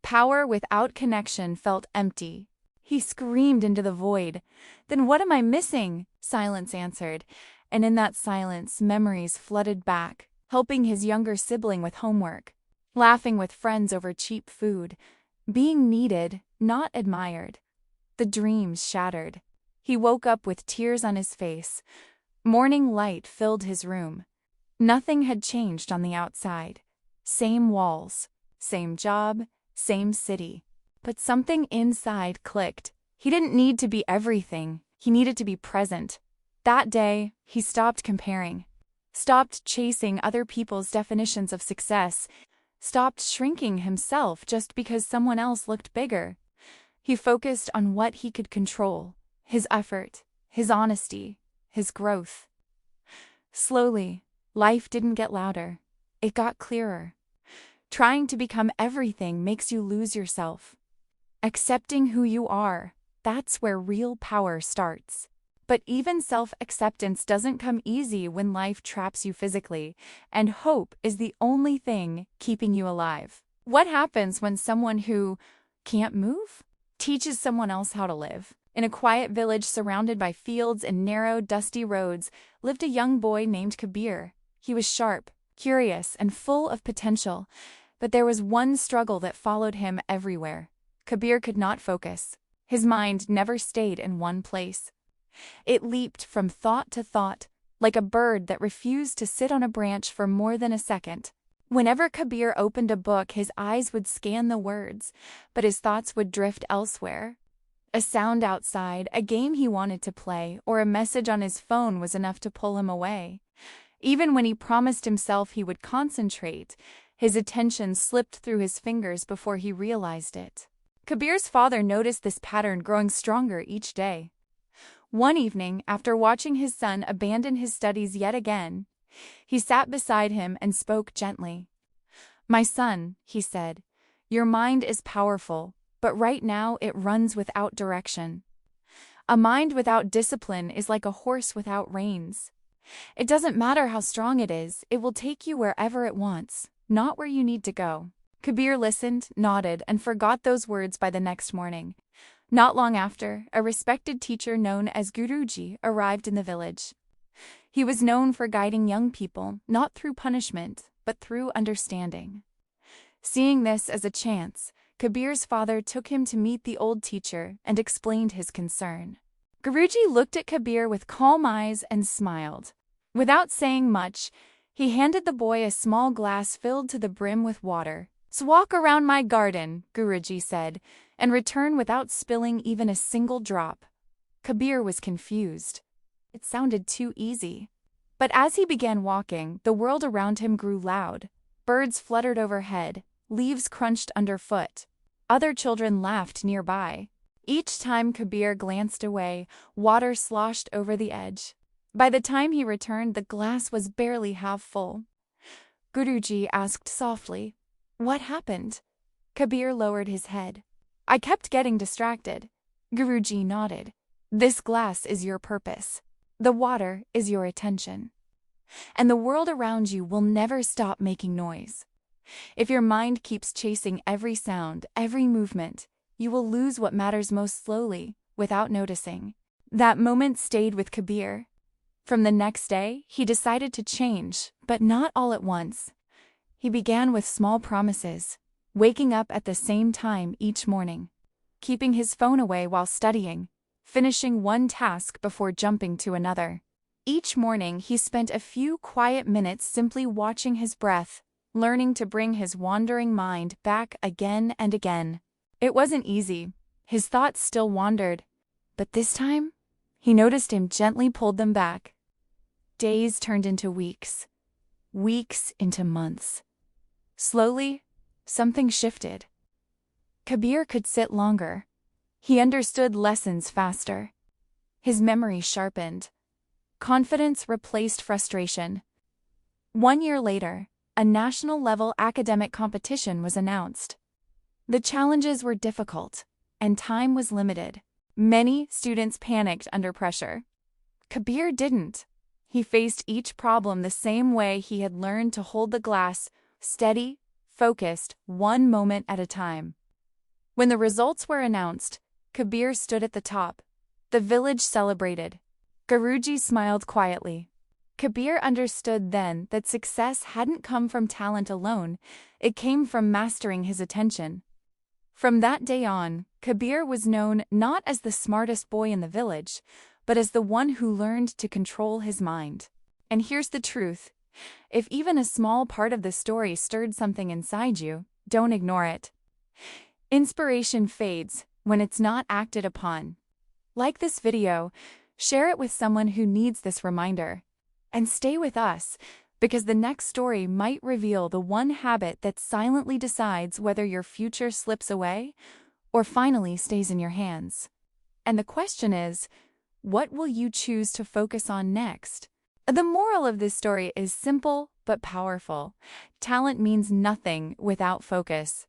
Power without connection felt empty. He screamed into the void. "Then what am I missing?" Silence answered. And in that silence, memories flooded back, helping his younger sibling with homework, laughing with friends over cheap food, being needed, not admired. The dreams shattered. He woke up with tears on his face. Morning light filled his room. Nothing had changed on the outside. Same walls, same job, same city. But something inside clicked. He didn't need to be everything. He needed to be present. That day, he stopped comparing, stopped chasing other people's definitions of success, stopped shrinking himself just because someone else looked bigger. He focused on what he could control, his effort, his honesty, his growth. Slowly, life didn't get louder. It got clearer. Trying to become everything makes you lose yourself. Accepting who you are, that's where real power starts. But even self-acceptance doesn't come easy when life traps you physically, and hope is the only thing keeping you alive. What happens when someone who can't move teaches someone else how to live? In a quiet village surrounded by fields and narrow, dusty roads lived a young boy named Kabir. He was sharp, curious, and full of potential, but there was one struggle that followed him everywhere. Kabir could not focus. His mind never stayed in one place. It leaped from thought to thought, like a bird that refused to sit on a branch for more than a second. Whenever Kabir opened a book, his eyes would scan the words, but his thoughts would drift elsewhere. A sound outside, a game he wanted to play, or a message on his phone was enough to pull him away. Even when he promised himself he would concentrate, His attention slipped through his fingers before he realized it. Kabir's father noticed this pattern growing stronger each day. One evening, after watching his son abandon his studies yet again, he sat beside him and spoke gently. "My son," he said, "your mind is powerful, but right now it runs without direction. A mind without discipline is like a horse without reins. It doesn't matter how strong it is, it will take you wherever it wants, not where you need to go." Kabir listened, nodded, and forgot those words by the next morning. Not long after, a respected teacher known as Guruji arrived in the village. He was known for guiding young people, not through punishment, but through understanding. Seeing this as a chance, Kabir's father took him to meet the old teacher and explained his concern. Guruji looked at Kabir with calm eyes and smiled. Without saying much, he handed the boy a small glass filled to the brim with water. "Walk around my garden," Guruji said, "and return without spilling even a single drop." Kabir was confused. It sounded too easy. But as he began walking, the world around him grew loud. Birds fluttered overhead, leaves crunched underfoot. Other children laughed nearby. Each time Kabir glanced away, water sloshed over the edge. By the time he returned, the glass was barely half full. Guruji asked softly, "What happened?" Kabir lowered his head. "I kept getting distracted." Guruji nodded. "This glass is your purpose. The water is your attention. And the world around you will never stop making noise. If your mind keeps chasing every sound, every movement, you will lose what matters most slowly, without noticing." That moment stayed with Kabir. From the next day, he decided to change, but not all at once. He began with small promises, waking up at the same time each morning, keeping his phone away while studying, finishing one task before jumping to another. Each morning, he spent a few quiet minutes simply watching his breath, learning to bring his wandering mind back again and again. It wasn't easy. His thoughts still wandered, but this time, he noticed him gently pulled them back. Days turned into weeks, weeks into months. Slowly, something shifted. Kabir could sit longer. He understood lessons faster. His memory sharpened. Confidence replaced frustration. 1 year later, a national-level academic competition was announced. The challenges were difficult, and time was limited. Many students panicked under pressure. Kabir didn't. He faced each problem the same way he had learned to hold the glass, steady, focused, one moment at a time. When the results were announced, Kabir stood at the top. The village celebrated. Guruji smiled quietly. Kabir understood then that success hadn't come from talent alone, it came from mastering his attention. From that day on, Kabir was known not as the smartest boy in the village, but as the one who learned to control his mind. And here's the truth. If even a small part of the story stirred something inside you, don't ignore it. Inspiration fades when it's not acted upon. Like this video, share it with someone who needs this reminder. And stay with us, because the next story might reveal the one habit that silently decides whether your future slips away or finally stays in your hands. And the question is, what will you choose to focus on next? The moral of this story is simple but powerful. Talent means nothing without focus.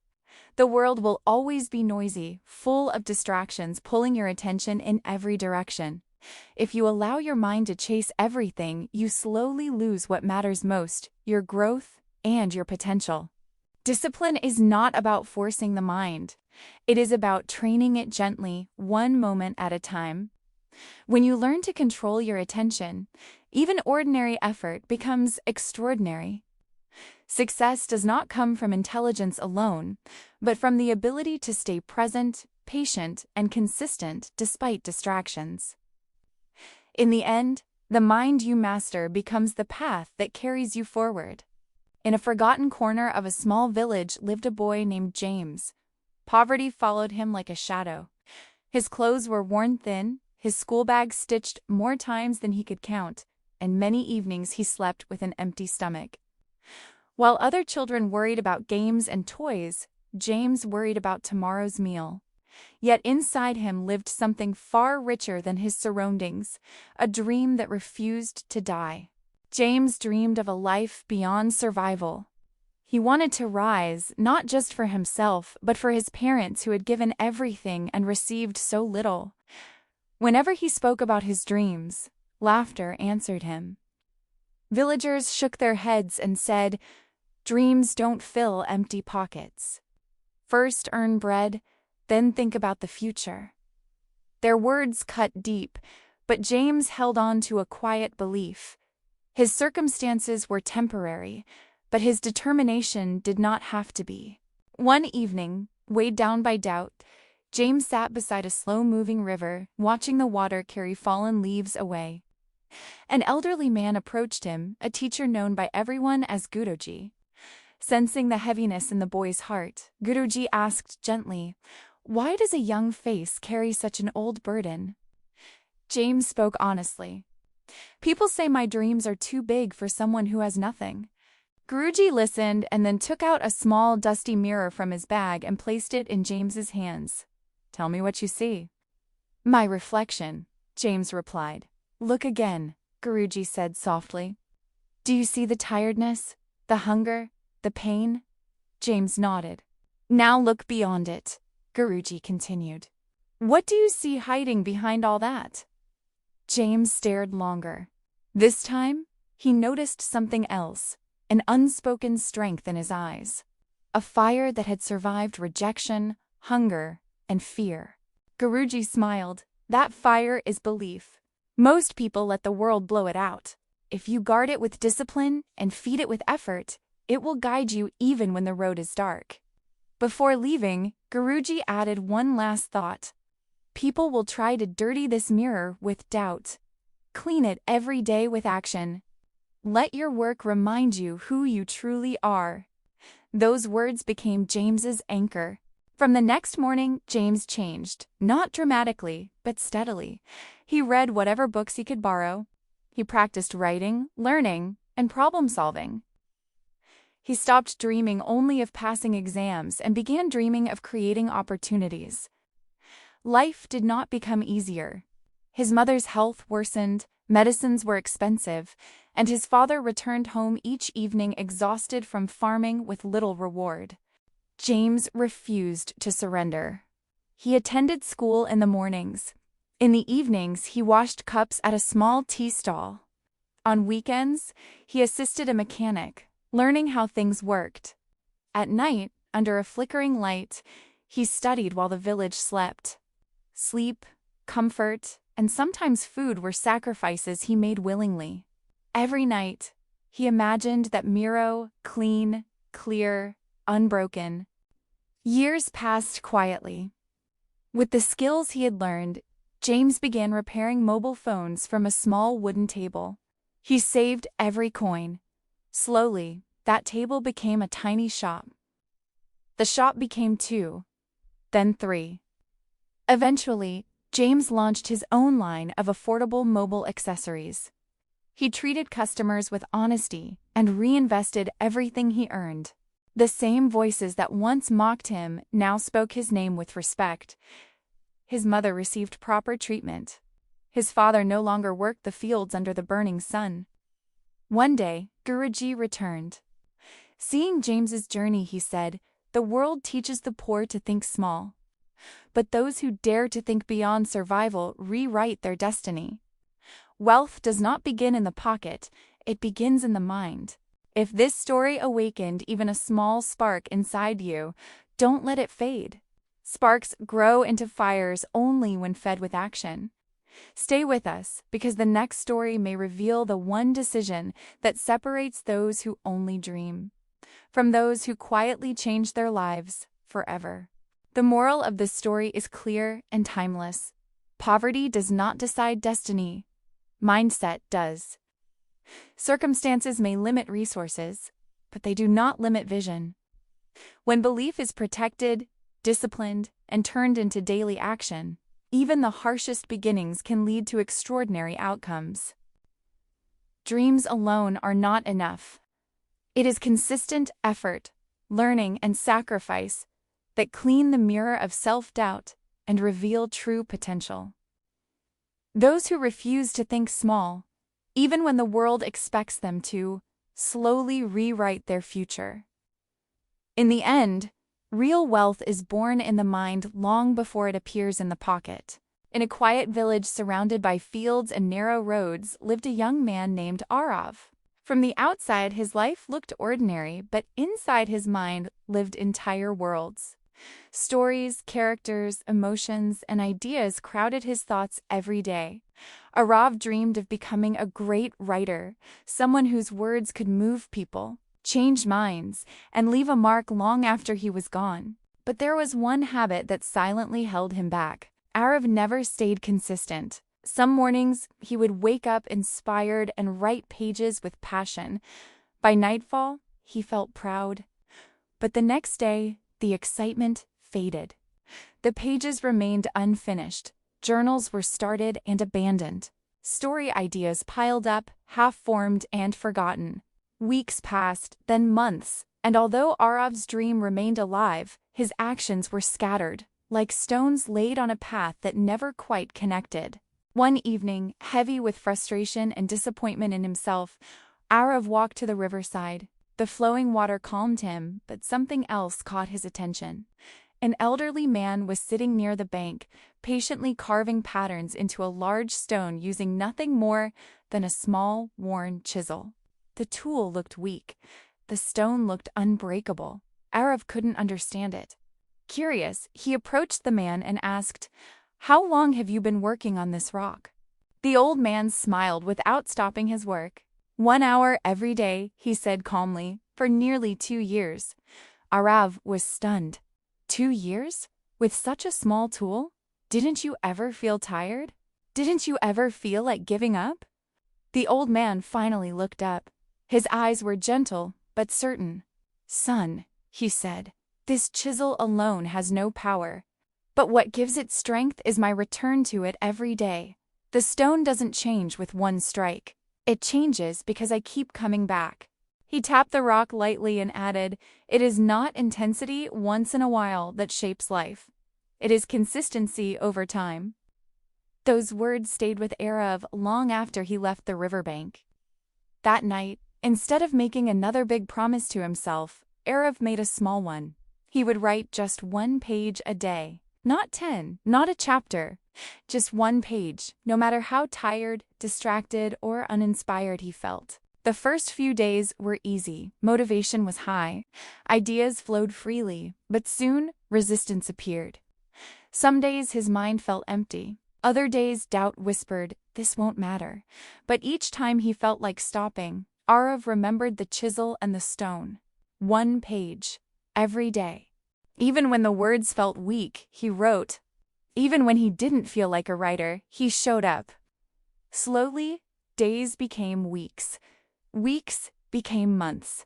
The world will always be noisy, full of distractions pulling your attention in every direction. If you allow your mind to chase everything, you slowly lose what matters most, your growth and your potential. Discipline is not about forcing the mind. It is about training it gently, one moment at a time. When you learn to control your attention, even ordinary effort becomes extraordinary. Success does not come from intelligence alone, but from the ability to stay present, patient, and consistent despite distractions. In the end, the mind you master becomes the path that carries you forward. In a forgotten corner of a small village lived a boy named James. Poverty followed him like a shadow. His clothes were worn thin, his school bag stitched more times than he could count, and many evenings he slept with an empty stomach. While other children worried about games and toys, James worried about tomorrow's meal. Yet inside him lived something far richer than his surroundings, a dream that refused to die. James dreamed of a life beyond survival. He wanted to rise, not just for himself, but for his parents who had given everything and received so little. Whenever he spoke about his dreams, laughter answered him. Villagers shook their heads and said, "Dreams don't fill empty pockets. First earn bread, then think about the future." Their words cut deep, but James held on to a quiet belief. His circumstances were temporary, but his determination did not have to be. One evening, weighed down by doubt, James sat beside a slow-moving river, watching the water carry fallen leaves away. An elderly man approached him, a teacher known by everyone as Guruji. Sensing the heaviness in the boy's heart, Guruji asked gently, "Why does a young face carry such an old burden?" James spoke honestly. "People say my dreams are too big for someone who has nothing." Guruji listened and then took out a small, dusty mirror from his bag and placed it in James's hands. "Tell me what you see." "My reflection," James replied. "Look again," Guruji said softly. "Do you see the tiredness, the hunger, the pain?" James nodded. "Now look beyond it," Guruji continued. "What do you see hiding behind all that?" James stared longer. This time, he noticed something else, an unspoken strength in his eyes. A fire that had survived rejection, hunger, and fear. Guruji smiled. "That fire is belief. Most people let the world blow it out. If you guard it with discipline and feed it with effort, it will guide you even when the road is dark." Before leaving, Guruji added one last thought. "People will try to dirty this mirror with doubt. Clean it every day with action. Let your work remind you who you truly are." Those words became James's anchor. From the next morning, James changed, not dramatically, but steadily. He read whatever books he could borrow. He practiced writing, learning, and problem-solving. He stopped dreaming only of passing exams and began dreaming of creating opportunities. Life did not become easier. His mother's health worsened, medicines were expensive, and his father returned home each evening exhausted from farming with little reward. James refused to surrender. He attended school in the mornings. In the evenings, he washed cups at a small tea stall. On weekends, he assisted a mechanic, learning how things worked. At night, under a flickering light, he studied while the village slept. Sleep, comfort, and sometimes food were sacrifices he made willingly. Every night, he imagined that mirror, clean, clear, unbroken. Years passed quietly. With the skills he had learned, James began repairing mobile phones from a small wooden table. He saved every coin. Slowly, that table became a tiny shop. The shop became 2, then 3. Eventually, James launched his own line of affordable mobile accessories. He treated customers with honesty and reinvested everything he earned. The same voices that once mocked him now spoke his name with respect. His mother received proper treatment. His father no longer worked the fields under the burning sun. One day, Guruji returned. Seeing James's journey, he said, "The world teaches the poor to think small. But those who dare to think beyond survival rewrite their destiny. Wealth does not begin in the pocket, it begins in the mind. If this story awakened even a small spark inside you, don't let it fade. Sparks grow into fires only when fed with action. Stay with us, because the next story may reveal the one decision that separates those who only dream from those who quietly change their lives forever." The moral of this story is clear and timeless. Poverty does not decide destiny. Mindset does. Circumstances may limit resources, but they do not limit vision. When belief is protected, disciplined, and turned into daily action, even the harshest beginnings can lead to extraordinary outcomes. Dreams alone are not enough. It is consistent effort, learning, and sacrifice that clean the mirror of self-doubt and reveal true potential. Those who refuse to think small, even when the world expects them to, slowly rewrite their future. In the end, real wealth is born in the mind long before it appears in the pocket. In a quiet village surrounded by fields and narrow roads lived a young man named Arav. From the outside, his life looked ordinary, but inside his mind lived entire worlds. Stories, characters, emotions, and ideas crowded his thoughts every day. Arav dreamed of becoming a great writer, someone whose words could move people, change minds, and leave a mark long after he was gone. But there was one habit that silently held him back. Arav never stayed consistent. Some mornings, he would wake up inspired and write pages with passion. By nightfall, he felt proud. But the next day, the excitement faded. The pages remained unfinished. Journals were started and abandoned. Story ideas piled up, half-formed and forgotten. Weeks passed, then months, and although Arav's dream remained alive, his actions were scattered, like stones laid on a path that never quite connected. One evening, heavy with frustration and disappointment in himself, Arav walked to the riverside. The flowing water calmed him, but something else caught his attention. An elderly man was sitting near the bank, patiently carving patterns into a large stone using nothing more than a small, worn chisel. The tool looked weak. The stone looked unbreakable. Arav couldn't understand it. Curious, he approached the man and asked, "How long have you been working on this rock?" The old man smiled without stopping his work. "1 hour every day," he said calmly, "for nearly 2 years." Arav was stunned. 2 years? With such a small tool? Didn't you ever feel tired? Didn't you ever feel like giving up? The old man finally looked up. His eyes were gentle, but certain. "Son," he said, "this chisel alone has no power. But what gives it strength is my return to it every day. The stone doesn't change with one strike. It changes because I keep coming back." He tapped the rock lightly and added, "It is not intensity once in a while that shapes life. It is consistency over time." Those words stayed with Arav long after he left the riverbank. That night, instead of making another big promise to himself, Arav made a small one. He would write just 1 page a day. Not 10, not a chapter. Just 1 page, no matter how tired, distracted, or uninspired he felt. The first few days were easy, motivation was high, ideas flowed freely, but soon resistance appeared. Some days his mind felt empty, other days doubt whispered, "This won't matter." But each time he felt like stopping, Arav remembered the chisel and the stone. 1 page, every day. Even when the words felt weak, he wrote. Even when he didn't feel like a writer, he showed up. Slowly, days became weeks. Weeks became months.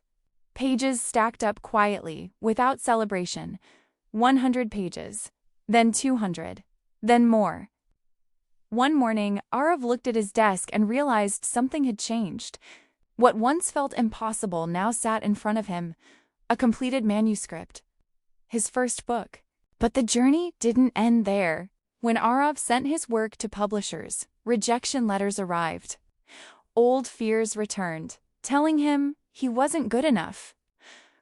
Pages stacked up quietly, without celebration. 100 pages, then 200, then more. One morning, Arav looked at his desk and realized something had changed. What once felt impossible now sat in front of him, a completed manuscript. His first book. But the journey didn't end there. When Arav sent his work to publishers, rejection letters arrived. Old fears returned, telling him he wasn't good enough.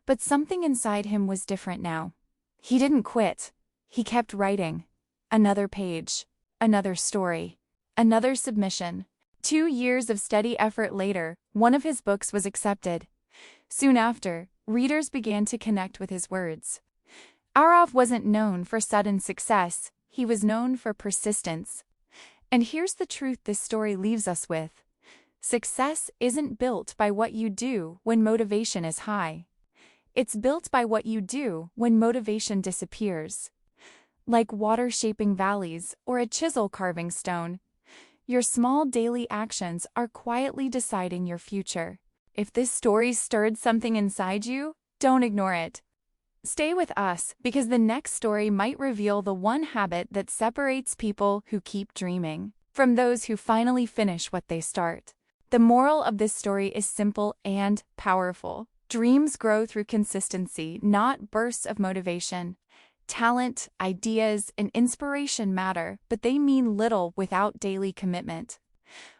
But something inside him was different now. He didn't quit. He kept writing. Another page, another story, another submission. 2 years of steady effort later, one of his books was accepted. Soon after, readers began to connect with his words. Arav wasn't known for sudden success, he was known for persistence. And here's the truth this story leaves us with. Success isn't built by what you do when motivation is high. It's built by what you do when motivation disappears. Like water shaping valleys or a chisel carving stone, your small daily actions are quietly deciding your future. If this story stirred something inside you, don't ignore it. Stay with us because the next story might reveal the one habit that separates people who keep dreaming from those who finally finish what they start. The moral of this story is simple and powerful. Dreams grow through consistency, not bursts of motivation. Talent, ideas, and inspiration matter, but they mean little without daily commitment.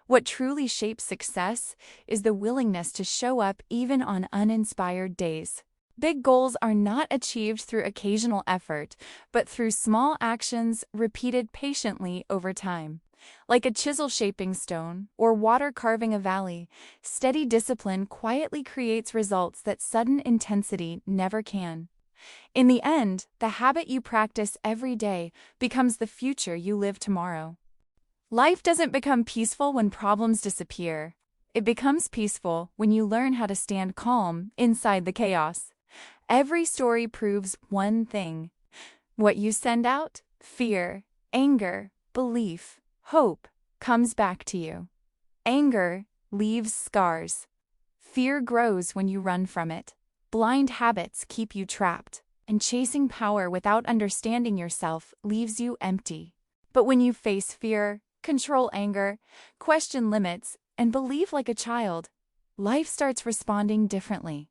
What truly shapes success is the willingness to show up even on uninspired days. Big goals are not achieved through occasional effort, but through small actions repeated patiently over time. Like a chisel shaping stone or water carving a valley, steady discipline quietly creates results that sudden intensity never can. In the end, the habit you practice every day becomes the future you live tomorrow. Life doesn't become peaceful when problems disappear. It becomes peaceful when you learn how to stand calm inside the chaos. Every story proves one thing. What you send out, fear, anger, belief, hope, comes back to you. Anger leaves scars. Fear grows when you run from it. Blind habits keep you trapped, and chasing power without understanding yourself leaves you empty. But when you face fear, control anger, question limits, and believe like a child, life starts responding differently.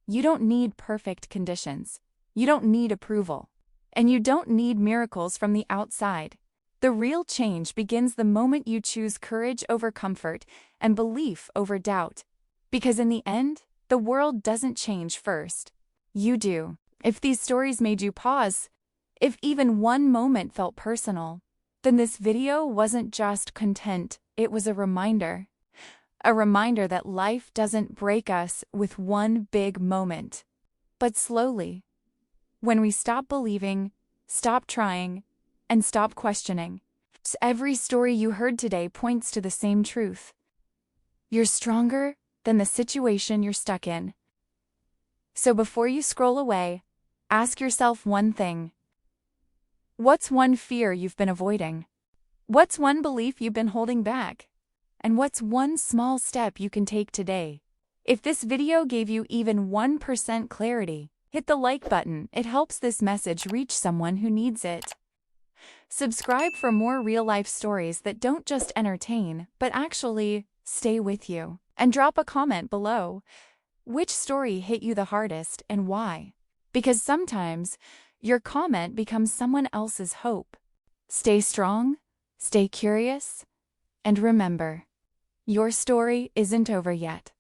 You don't need perfect conditions. You don't need approval. And you don't need miracles from the outside. The real change begins the moment you choose courage over comfort and belief over doubt. Because in the end, the world doesn't change first. You do. If these stories made you pause, if even one moment felt personal, then this video wasn't just content, it was a reminder. A reminder that life doesn't break us with one big moment, but slowly. When we stop believing, stop trying, and stop questioning. Every story you heard today points to the same truth. You're stronger than the situation you're stuck in. So before you scroll away, ask yourself one thing. What's one fear you've been avoiding? What's one belief you've been holding back? And what's one small step you can take today? If this video gave you even 1% clarity, hit the like button. It helps this message reach someone who needs it. Subscribe for more real-life stories that don't just entertain, but actually stay with you. And drop a comment below. Which story hit you the hardest and why? Because sometimes your comment becomes someone else's hope. Stay strong, stay curious, and remember, your story isn't over yet.